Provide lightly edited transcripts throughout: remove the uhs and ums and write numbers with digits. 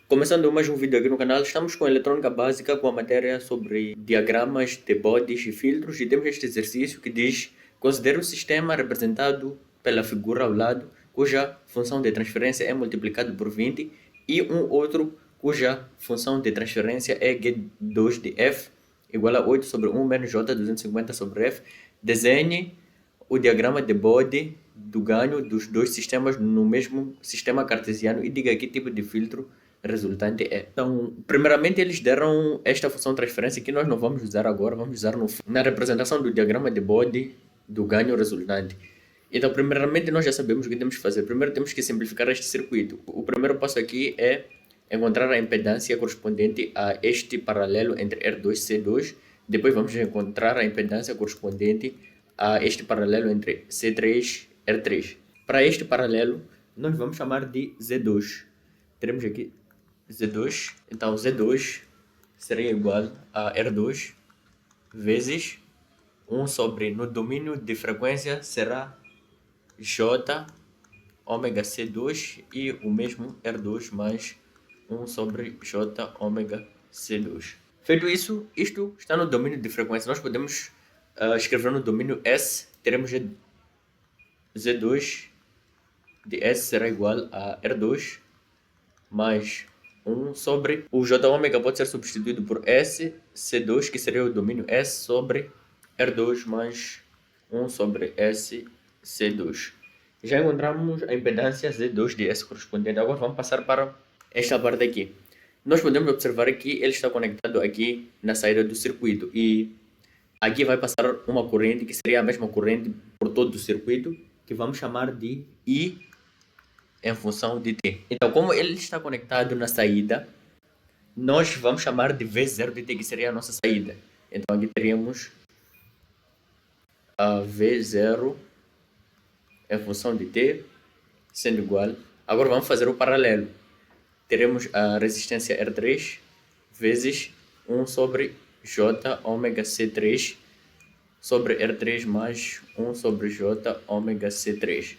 Começando mais um vídeo aqui no canal, estamos com a eletrônica básica com a matéria sobre diagramas de bodies e filtros e temos este exercício que diz: considere um sistema representado pela figura ao lado cuja função de transferência é multiplicado por 20 e um outro cuja função de transferência é G2 de f igual a 8 sobre 1 menos J 250 sobre f. Desenhe o diagrama de body do ganho dos dois sistemas no mesmo sistema cartesiano e diga que tipo de filtro resultante é. Então, primeiramente eles deram esta função transferência que nós não vamos usar agora, vamos usar na representação do diagrama de body do ganho resultante. Então, primeiramente nós já sabemos o que temos que fazer. Primeiro temos que simplificar este circuito. O primeiro passo aqui é encontrar a impedância correspondente a este paralelo entre R2 e C2. Depois vamos encontrar a impedância correspondente a este paralelo entre C3 e R3. Para este paralelo, nós vamos chamar de Z2. Teremos aqui Z2. Então, Z2 seria igual a R2 vezes 1 sobre, no domínio de frequência, será J ômega C2 e o mesmo R2 mais 1 sobre J ômega C2. Feito isso, isto está no domínio de frequência. Nós podemos escrever no domínio S, teremos Z2 de S será igual a R2 mais 1 sobre... O J ômega pode ser substituído por S, C2, que seria o domínio S sobre R2 mais 1 sobre S, C2. Já encontramos a impedância Z2 de S correspondente. Agora vamos passar para esta parte aqui. Nós podemos observar que ele está conectado aqui na saída do circuito e aqui vai passar uma corrente que seria a mesma corrente por todo o circuito, que vamos chamar de I em função de T. Então, como ele está conectado na saída, nós vamos chamar de V0 de T, que seria a nossa saída. Então, aqui teríamos a V0 em função de T, sendo igual. Agora vamos fazer o paralelo. Teremos a resistência R3 vezes 1 sobre J ômega C3 sobre R3 mais 1 sobre J ômega C3.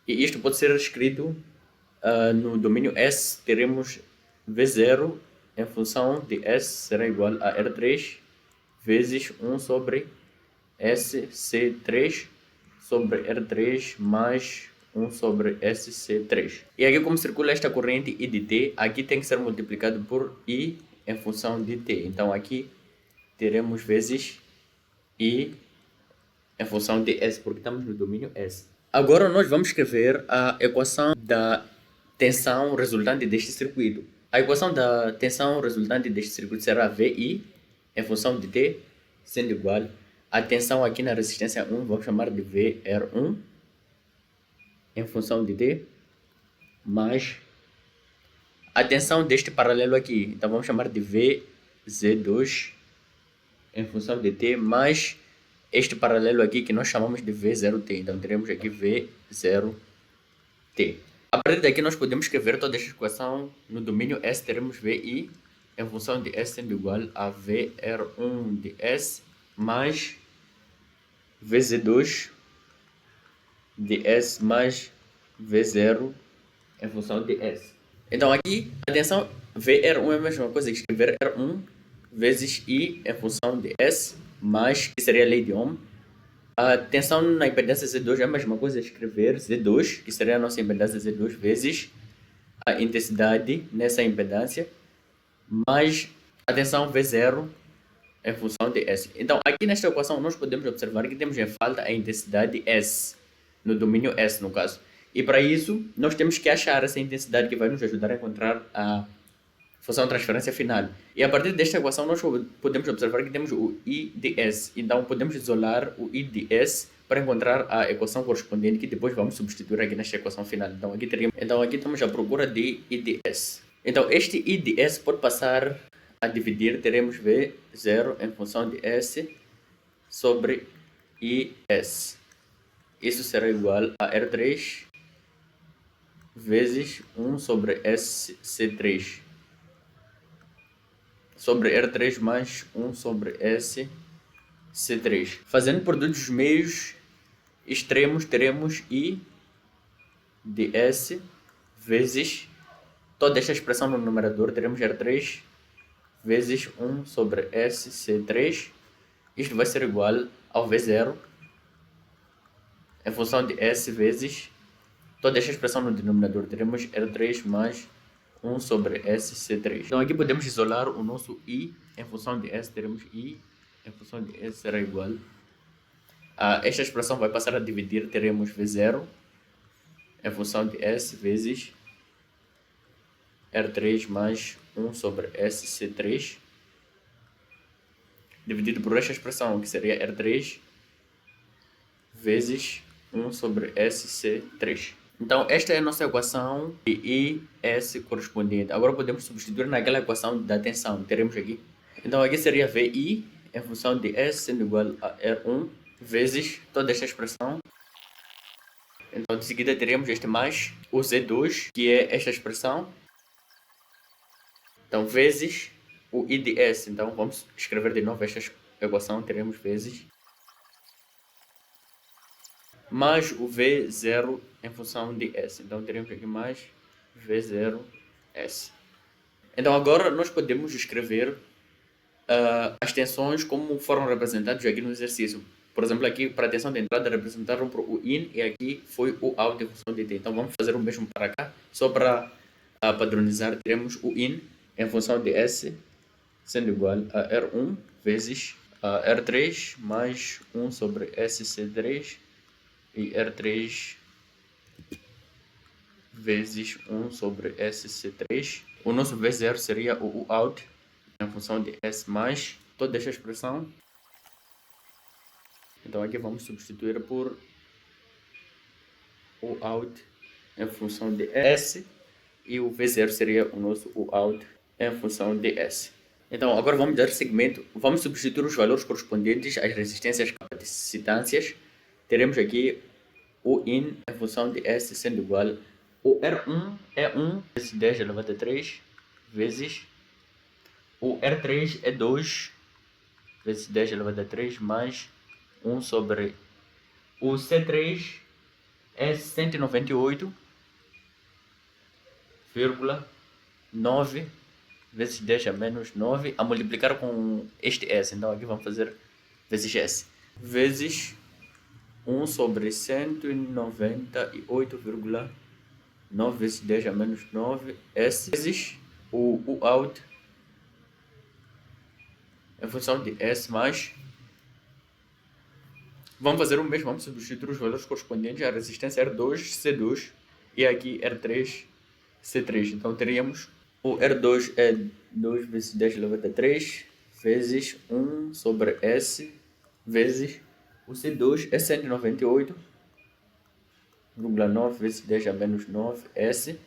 E isto pode ser escrito no domínio S, teremos V0 em função de S será igual a R3 vezes 1 sobre SC3 sobre R3 mais 1 sobre SC3. E aqui, como circula esta corrente I de T, aqui tem que ser multiplicado por I em função de T. Então aqui teremos vezes I em função de S, porque estamos no domínio S. Agora nós vamos escrever a equação da tensão resultante deste circuito. A equação da tensão resultante deste circuito será VI em função de T, sendo igual a tensão aqui na resistência 1, vamos chamar de VR1 em função de T, mais a tensão deste paralelo aqui. Então vamos chamar de VZ2 em função de T, mais este paralelo aqui que nós chamamos de V0T. Então teremos aqui V0T. A partir daqui nós podemos escrever toda esta equação no domínio S. Teremos VI em função de S sendo igual a VR1 de S mais VZ2 de S mais V0 em função de S. Então aqui, atenção, VR1 é a mesma coisa que escrever R1 vezes I em função de S, mais, que seria a lei de Ohm. A tensão na impedância Z2 é a mesma coisa que escrever Z2, que seria a nossa impedância Z2, vezes a intensidade nessa impedância, mais a tensão V0 em função de S. Então, aqui nesta equação, nós podemos observar que temos em falta a intensidade S, no domínio S, no caso. E para isso, nós temos que achar essa intensidade que vai nos ajudar a encontrar a função de transferência final. E a partir desta equação, nós podemos observar que temos o I de S. Então, podemos isolar o I de S para encontrar a equação correspondente, que depois vamos substituir aqui nesta equação final. Então, aqui estamos à procura de I de S. Então, este I de S pode passar a dividir, teremos V0 em função de S sobre IS. Isso será igual a R3 vezes 1 sobre SC3 sobre R3 mais 1 sobre SC3. Fazendo produtos dos meios extremos, teremos I de S vezes toda esta expressão no numerador, teremos R3 vezes 1 sobre SC3. Isto vai ser igual ao V0 em função de S vezes toda esta expressão no denominador. Teremos R3 mais 1 sobre SC3. Então aqui podemos isolar o nosso I em função de S. Teremos I em função de S será igual a esta expressão vai passar a dividir. Teremos V0 em função de S vezes R3 mais 1 sobre SC3 dividido por esta expressão que seria R3 vezes 1 sobre SC3. Então, esta é a nossa equação de I, S correspondente. Agora podemos substituir naquela equação da tensão. Teremos aqui. Então, aqui seria VI em função de S sendo igual a R1 vezes toda esta expressão. Então, de seguida teremos este mais o Z2, que é esta expressão. Então, vezes o I de S. Então, vamos escrever de novo esta equação. Teremos vezes mais o V0 em função de S. Então, teremos aqui mais V0S. Então, agora nós podemos escrever as tensões como foram representadas aqui no exercício. Por exemplo, aqui para a tensão de entrada representaram por o IN e aqui foi o OUT em função de T. Então, vamos fazer o mesmo para cá. Só para padronizar, teremos o IN em função de S sendo igual a R1 vezes R3 mais 1 sobre SC3 e R3 vezes 1 sobre SC3. O nosso V0 seria o OUT em função de S mais toda esta expressão. Então aqui vamos substituir por o OUT em função de S e o V0 seria o nosso OUT em função de S. Então agora vamos dar seguimento, vamos substituir os valores correspondentes às resistências capacitâncias. Teremos aqui o IN em função de S sendo igual o R1 é 1 vezes 10 elevado a 3 vezes o R3 é 2 vezes 10 elevado a 3 mais 1 sobre o C3 é 198,9 vezes 10 a menos 9 a multiplicar com este S. Então aqui vamos fazer vezes S vezes 1 sobre 198,9 vezes 10 a menos 9 S vezes o OUT em função de S mais. Vamos fazer o mesmo, vamos substituir os valores correspondentes à resistência R2, C2 e aqui R3, C3. Então teríamos o R2 é 2 vezes 10 elevado a 3 vezes 1 sobre S vezes o C2 é 198,9 vezes 10 a menos 9 S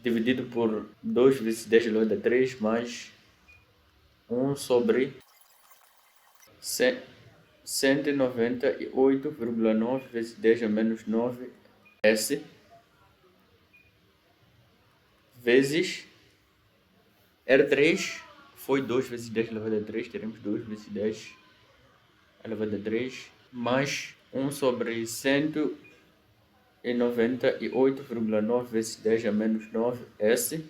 dividido por 2 vezes 10 elevado a 3 mais 1 sobre 198,9 vezes 10 a menos 9 S vezes R3 foi 2 vezes 10 elevado a 3, teremos 2 vezes 10 elevado a 3 mais 1 sobre 198,9 vezes 10 a menos 9 S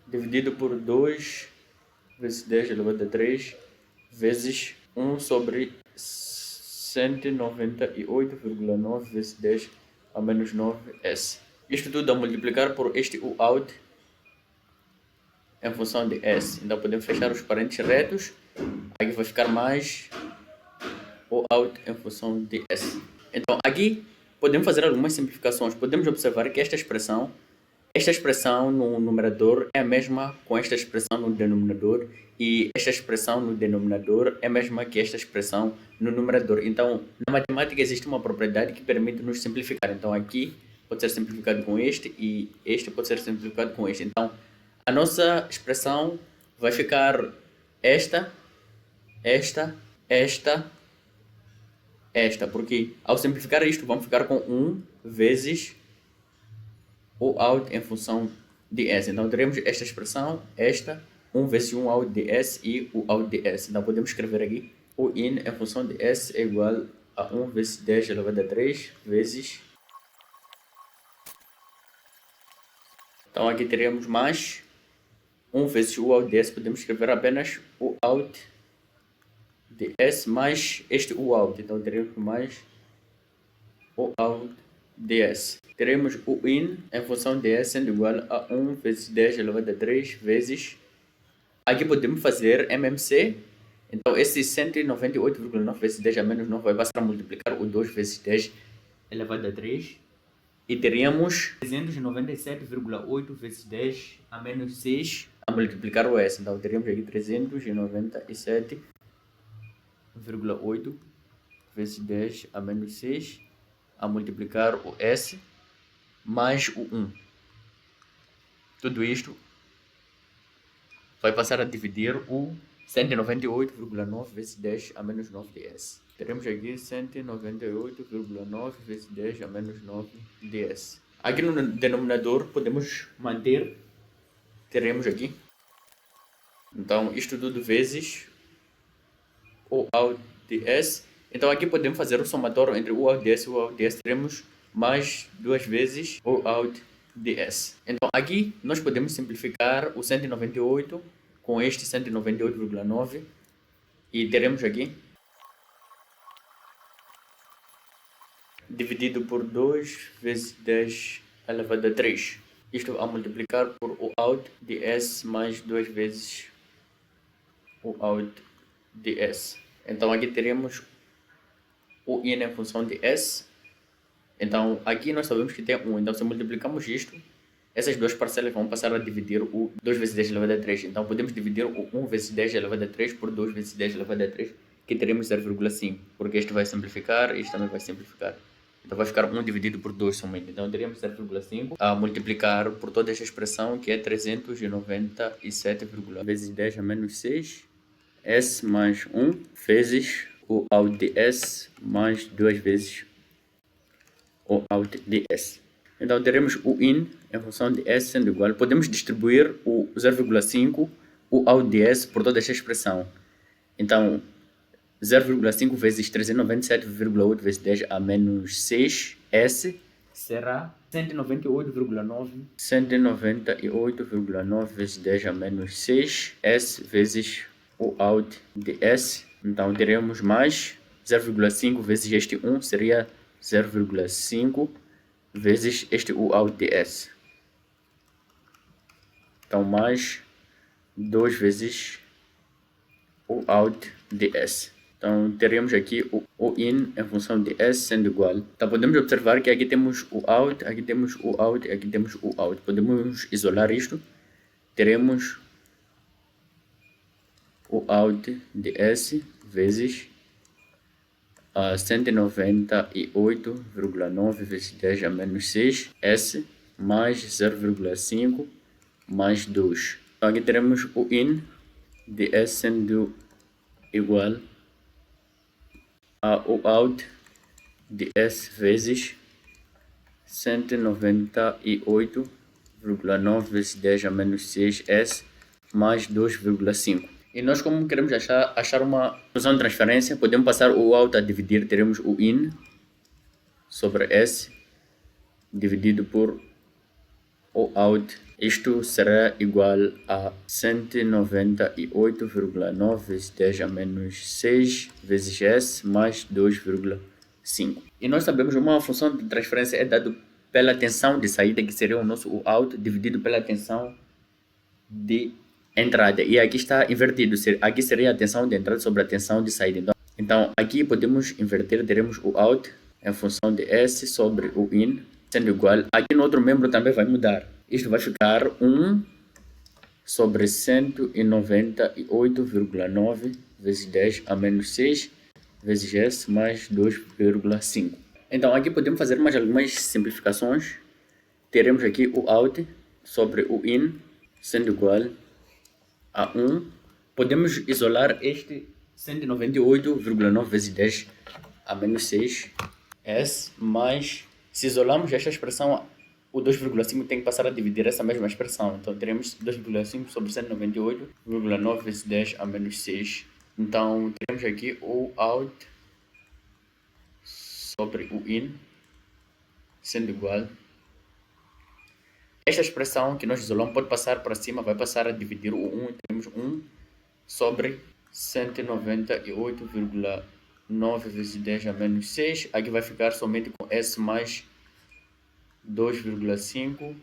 dividido por 2 vezes 10 elevado a 3 vezes 1 sobre 198,9 vezes 10 a menos 9 S. Isto tudo a multiplicar por este OUT em função de S. Então podemos fechar os parênteses retos. Aqui vai ficar mais OUT em função de S. Então aqui podemos fazer algumas simplificações. Podemos observar que esta expressão no numerador é a mesma com esta expressão no denominador e esta expressão no denominador é a mesma que esta expressão no numerador. Então, na matemática existe uma propriedade que permite nos simplificar. Então, aqui pode ser simplificado com este e este pode ser simplificado com este. Então, a nossa expressão vai ficar esta, porque ao simplificar isto vamos ficar com 1 vezes o OUT em função de S. Então teremos esta expressão, 1 vezes 1 OUT de S e o OUT de S. Então podemos escrever aqui o IN em função de S é igual a 1 vezes 10 elevado a 3 vezes Então aqui teremos mais 1 vezes U out ds, podemos escrever apenas U out ds mais este U out. Então teremos mais U out ds. Teremos o in em função de s sendo igual a 1 vezes 10 elevado a 3 vezes... Aqui podemos fazer MMC. Então esse 198,9 vezes 10 a menos 9 vai passar a multiplicar o 2 vezes 10 elevado a 3. E teríamos 397,8 vezes 10 a menos 6 a multiplicar o S. Então teríamos aqui 397,8 vezes 10 a menos 6 a multiplicar o S mais o 1. Tudo isto vai passar a dividir o 198,9 vezes 10 a menos 9 ds. Teremos aqui 198,9 vezes 10 a menos 9 ds. Aqui no denominador podemos manter, teremos aqui, então isto tudo vezes o out ds. Então aqui podemos fazer o somatório entre o out ds e o out ds, teremos mais 2 vezes o out ds. Então aqui nós podemos simplificar o 198 com este 198,9 e teremos aqui dividido por 2 vezes 10 elevado a 3. Isto a multiplicar por o out ds mais 2 vezes o out ds. Então aqui teremos o in em função de s. Então aqui nós sabemos que tem 1. Então se multiplicamos isto, essas duas parcelas vão passar a dividir o 2 vezes 10 elevado a 3. Então podemos dividir o 1 vezes 10 elevado a 3 por 2 vezes 10 elevado a 3, que teremos 0,5. Porque este vai simplificar, este também vai simplificar. Então vai ficar 1 dividido por 2 somente. Então teríamos 0,5 a multiplicar por toda esta expressão, que é 397, vezes 10 a menos 6, S mais 1, vezes o out de S mais 2 vezes o out de S. Então teremos o in em função de S sendo igual. Podemos distribuir o 0,5, o out de S, por toda esta expressão. Então 0,5 vezes 397,8 vezes 10 a menos 6, S, será 198,9 vezes 10 a menos 6, S vezes o out de S. Então teremos mais 0,5 vezes este 1, seria 0,5 vezes este o out de S. Então mais 2 vezes o out de S. Então teremos aqui o in em função de S sendo igual. Então podemos observar que aqui temos o out, aqui temos o out e aqui temos o out. Podemos isolar isto. Teremos o out de S vezes 198,9 vezes 10 a menos 6, S, mais 0,5 mais 2. Então aqui teremos o in de S sendo igual o out de S vezes 198,9 vezes 10 a menos 6 S mais 2,5. E nós, como queremos achar uma função de transferência, podemos passar o out a dividir. Teremos o in sobre S dividido por o out. Isto será igual a 198,9 vezes 10 a menos 6 vezes S mais 2,5. E nós sabemos que uma função de transferência é dada pela tensão de saída, que seria o nosso out, dividido pela tensão de entrada. E aqui está invertido. Aqui seria a tensão de entrada sobre a tensão de saída. Então aqui podemos inverter. Teremos o out em função de S sobre o in sendo igual. Aqui no outro membro também vai mudar. Isto vai ficar 1 sobre 198,9 vezes 10 a menos 6 vezes S mais 2,5. Então aqui podemos fazer mais algumas simplificações. Teremos aqui o out sobre o in sendo igual a 1. Podemos isolar este 198,9 vezes 10 a menos 6 S mais, se isolarmos esta expressão, o 2,5 tem que passar a dividir essa mesma expressão. Então teremos 2,5 sobre 198,9 vezes 10 a menos 6. Então teremos aqui o out sobre o in sendo igual. esta expressão que nós isolamos pode passar para cima, vai passar a dividir o 1, temos 1 sobre 198,9 vezes 10 a menos 6. Aqui vai ficar somente com S mais 2,5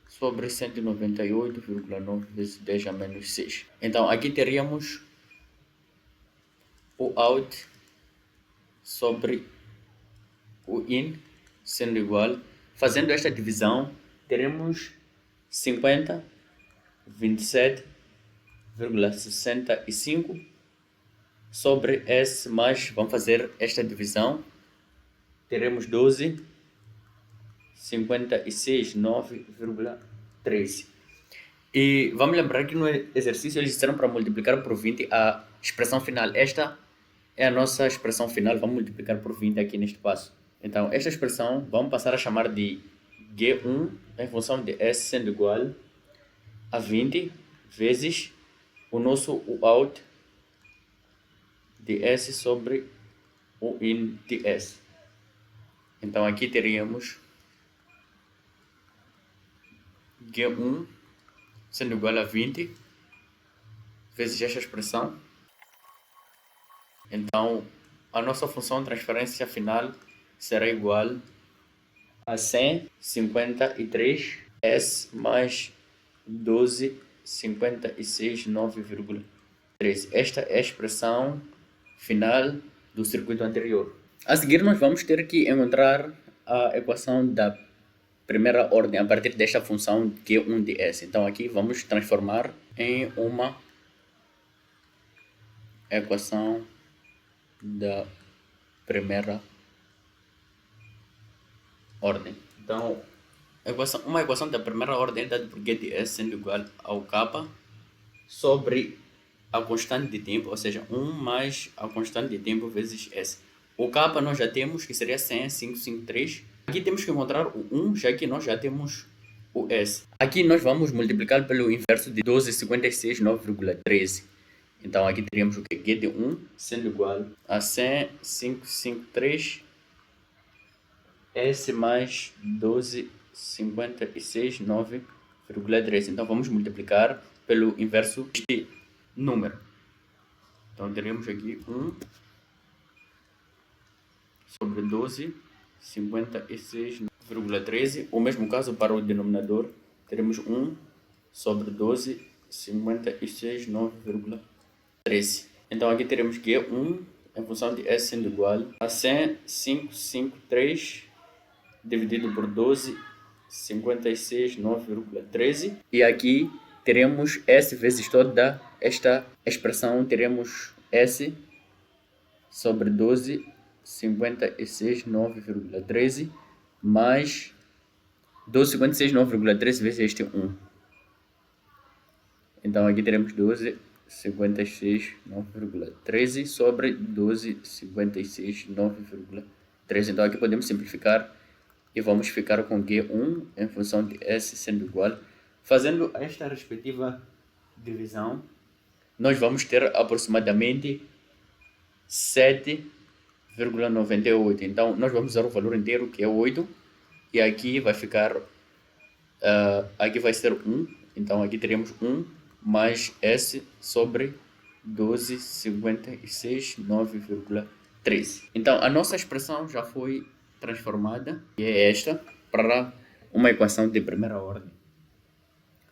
sobre 198,9 vezes 10 a menos 6. Então, aqui teríamos o out sobre o in sendo igual. Fazendo esta divisão, teremos 50, 27,65 sobre S mais, vamos fazer esta divisão, teremos 12, 56, 9,13. E vamos lembrar que no exercício eles disseram para multiplicar por 20 a expressão final. Esta é a nossa expressão final, vamos multiplicar por 20 aqui neste passo. Então, esta expressão vamos passar a chamar de G1 em função de S sendo igual a 20 vezes o nosso out de S sobre o in de S. Então, aqui teríamos G1 sendo igual a 20 vezes esta expressão. Então, a nossa função de transferência final será igual a 153 S mais 12, 56, 9,13. Esta é a expressão final do circuito anterior. A seguir, nós vamos ter que encontrar a equação da primeira ordem a partir desta função Q1 de S. Então, aqui vamos transformar em uma equação da primeira ordem. Então, uma equação da primeira ordem é dada por G de S sendo igual ao K sobre a constante de tempo, ou seja, 1 mais a constante de tempo vezes S. O K nós já temos, que seria 100,553. Aqui temos que encontrar o 1, já que nós já temos o S. Aqui nós vamos multiplicar pelo inverso de 12,56, 9,13. Então aqui teríamos o que? G de 1 sendo igual a 100,553 S mais 12,56, 9,13. Então vamos multiplicar pelo inverso deste número. Então teremos aqui 1 sobre 12,56,13. O mesmo caso para o denominador. Teremos 1 sobre 12,56, 9,13. Então aqui teremos que 1 em função de S sendo igual a 100,553 dividido por 12,56, 9,13. E aqui teremos S vezes toda esta expressão. Teremos S sobre 12,56, 9,13 mais 12,56, 9,13 vezes este 1. Então aqui teremos 12,56, 9,13 sobre 12,56, 9,13. Então aqui podemos simplificar e vamos ficar com G1 em função de S sendo igual. Fazendo esta respectiva divisão, nós vamos ter aproximadamente 7,98. Então nós vamos usar o valor inteiro, que é 8, e aqui vai ficar, aqui vai ser 1. Então aqui teremos 1 mais S sobre 12,56, 9,13. Então a nossa expressão já foi transformada, e é esta, para uma equação de primeira ordem.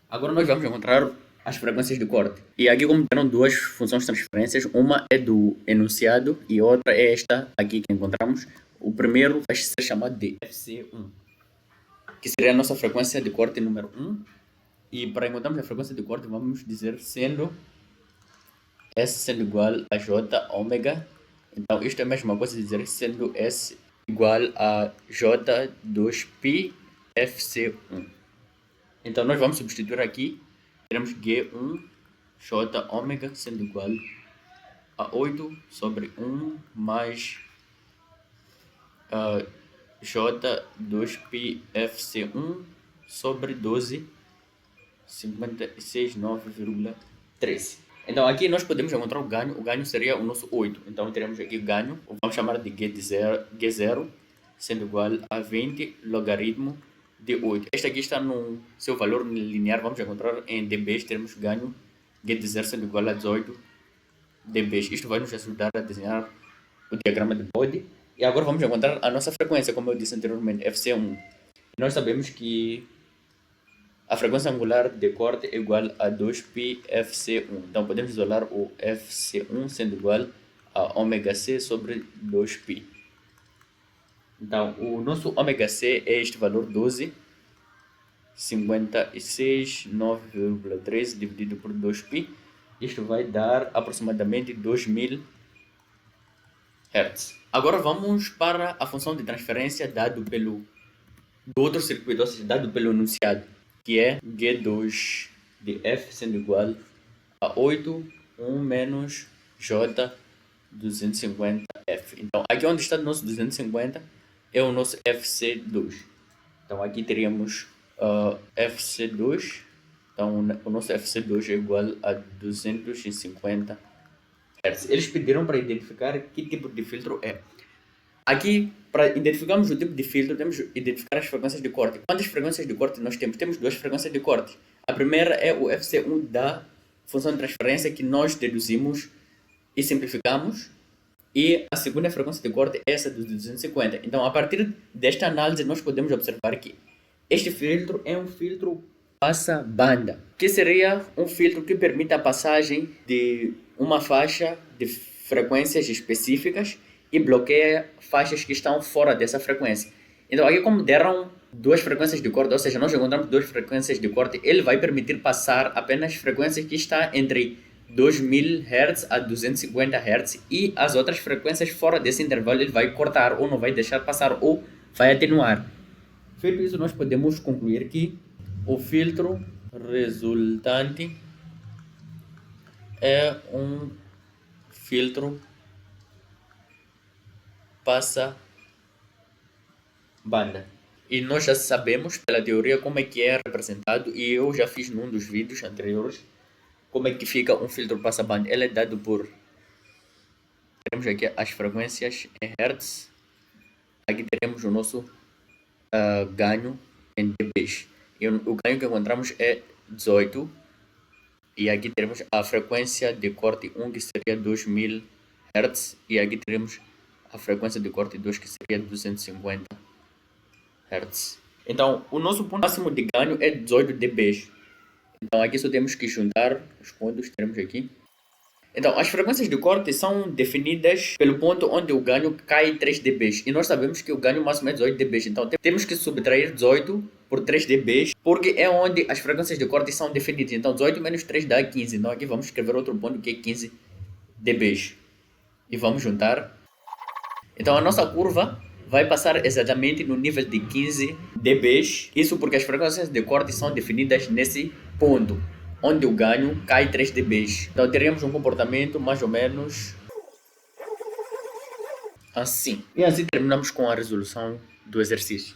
Agora nós vamos encontrar as frequências de corte. E aqui, como terão duas funções de transferências, uma é do enunciado e outra é esta aqui que encontramos. O primeiro vai ser chamado de FC1, que seria a nossa frequência de corte número 1. E para encontrarmos a frequência de corte, vamos dizer sendo S sendo igual a J ômega. Então isto é a mesma coisa de dizer sendo S igual a J2π FC1. Então nós vamos substituir aqui. Teremos G1 J ômega sendo igual a 8 sobre 1 mais J2π FC1 sobre 12,56, 9,13. Então aqui nós podemos encontrar o ganho seria o nosso 8. Então teremos aqui o ganho, vamos chamar de G0, sendo igual a 20 logaritmo de 8. Esta aqui está no seu valor linear, vamos encontrar em dBs, teremos ganho G de 0 sendo igual a 18 dBs. Isto vai nos ajudar a desenhar o diagrama de Bode. E agora vamos encontrar a nossa frequência, como eu disse anteriormente, FC1. Nós sabemos que a frequência angular de corte é igual a 2π FC1. Então podemos isolar o FC1 sendo igual a ômega C sobre 2π. Então o nosso ômega C é este valor 12, 56,9,13 dividido por 2π. Isto vai dar aproximadamente 2000 Hz. Agora vamos para a função de transferência dado pelo do outro circuito, ou seja, dado pelo enunciado, que é G2 de F sendo igual a 8, 1 menos J 250F. Então, aqui onde está o nosso 250 é o nosso FC2. Então, aqui teríamos FC2. Então, o nosso FC2 é igual a 250 Hz. Eles pediram para identificar que tipo de filtro é. Aqui, para identificarmos o tipo de filtro, temos que identificar as frequências de corte. Quantas frequências de corte nós temos? Temos duas frequências de corte. A primeira é o FC1 da função de transferência que nós deduzimos e simplificamos. E a segunda frequência de corte é essa dos 250. Então, a partir desta análise, nós podemos observar que este filtro é um filtro passa-banda, que seria um filtro que permite a passagem de uma faixa de frequências específicas e bloqueia faixas que estão fora dessa frequência. Então aqui como deram duas frequências de corte, ou seja, nós encontramos duas frequências de corte, ele vai permitir passar apenas frequências que está entre 2000 Hz a 250 Hz e as outras frequências fora desse intervalo ele vai cortar ou não vai deixar passar ou vai atenuar. Feito isso, nós podemos concluir que o filtro resultante é um filtro passa-banda. E nós já sabemos pela teoria como é que é representado, e eu já fiz num dos vídeos anteriores como é que fica um filtro passa-banda. Ele é dado por... Temos aqui as frequências em Hz. Aqui teremos o nosso ganho em dBs. E o ganho que encontramos é 18. E aqui teremos a frequência de corte 1, que seria 2000 Hz. E aqui teremos a frequência de corte 2, que seria 250 Hz. Então, o nosso ponto máximo de ganho é 18 dBs. Então, aqui só temos que juntar os pontos que temos aqui. Então, as frequências de corte são definidas pelo ponto onde o ganho cai 3 dBs. E nós sabemos que o ganho máximo é 18 dBs. Então, temos que subtrair 18 por 3 dBs, porque é onde as frequências de corte são definidas. Então, 18 menos 3 dá 15. Então, aqui vamos escrever outro ponto que é 15 dBs. E vamos juntar. Então, a nossa curva vai passar exatamente no nível de 15 dBs. Isso porque as frequências de corte são definidas nesse ponto, onde o ganho cai 3 dBs. Então teríamos um comportamento mais ou menos assim. E assim terminamos com a resolução do exercício.